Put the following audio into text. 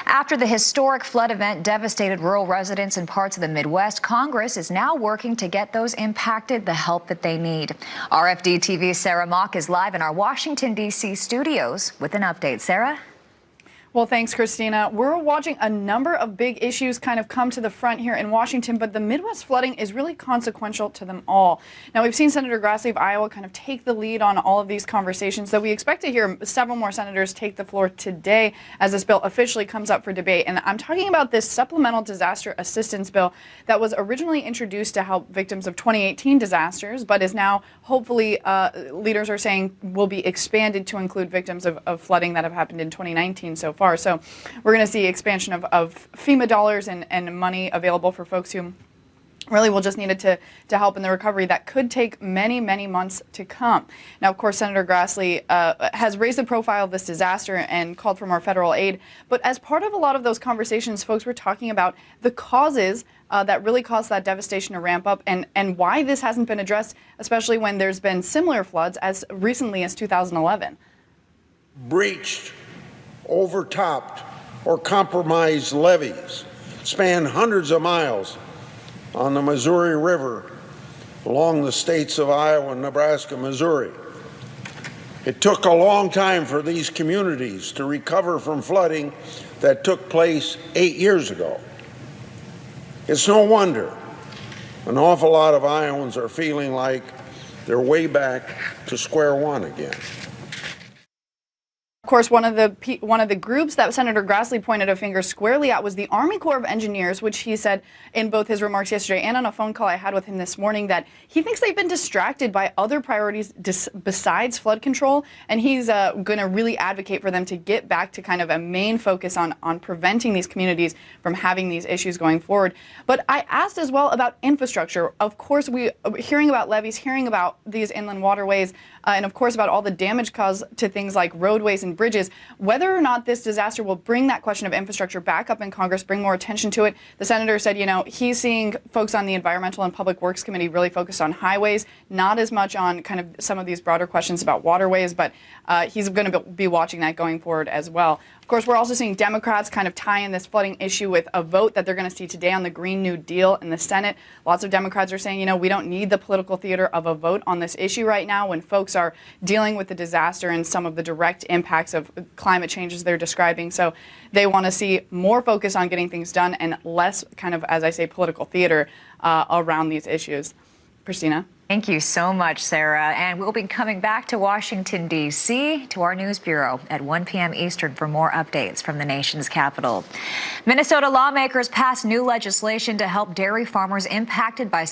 After the historic flood event devastated rural residents in parts of the Midwest, Congress is now working to get those impacted the help that they need. RFD-TV's Sarah Mock is live in our Washington, D.C. studios with an update. Sarah? Well, thanks, Christina. We're watching a number of big issues kind of come to the front here in Washington, but the Midwest flooding is really consequential to them all. Now, we've seen Senator Grassley of Iowa kind of take the lead on all of these conversations, so we expect to hear several more senators take the floor today as this bill officially comes up for debate. And I'm talking about this supplemental disaster assistance bill that was originally introduced to help victims of 2018 disasters, but is now hopefully, leaders are saying, will be expanded to include victims of flooding that have happened in 2019 so far. So we're going to see expansion of FEMA dollars and money available for folks who really will just need it to help in the recovery that could take many, many months to come. Now, of course, Senator Grassley has raised the profile of this disaster and called for more federal aid. But as part of a lot of those conversations, folks were talking about the causes that really caused that devastation to ramp up and why this hasn't been addressed, especially when there's been similar floods as recently as 2011. Breached, overtopped, or compromised levees span hundreds of miles on the Missouri River along the states of Iowa, Nebraska, Missouri. It took a long time for these communities to recover from flooding that took place 8 years ago. It's no wonder an awful lot of Iowans are feeling like they're way back to square one again. Of course, one of the groups that Senator Grassley pointed a finger squarely at was the Army Corps of Engineers, which he said in both his remarks yesterday and on a phone call I had with him this morning that he thinks they've been distracted by other priorities besides flood control, and he's going to really advocate for them to get back to kind of a main focus on preventing these communities from having these issues going forward. But I asked as well about infrastructure. Of course, we are hearing about levees, hearing about these inland waterways, and of course about all the damage caused to things like roadways and bridges. Whether or not this disaster will bring that question of infrastructure back up in Congress, bring more attention to it. The senator said, you know, he's seeing folks on the Environmental and Public Works Committee really focused on highways, not as much on kind of some of these broader questions about waterways, but he's going to be watching that going forward as well. Of course, we're also seeing Democrats kind of tie in this flooding issue with a vote that they're going to see today on the Green New Deal in the Senate. Lots of Democrats are saying, you know, we don't need the political theater of a vote on this issue right now when folks are dealing with the disaster and some of the direct impacts of climate changes they're describing. So they want to see more focus on getting things done and less kind of, as I say, political theater around these issues. Christina? Thank you so much, Sarah. And we'll be coming back to Washington, D.C., to our news bureau at 1 p.m. Eastern for more updates from the nation's capital. Minnesota lawmakers passed new legislation to help dairy farmers impacted by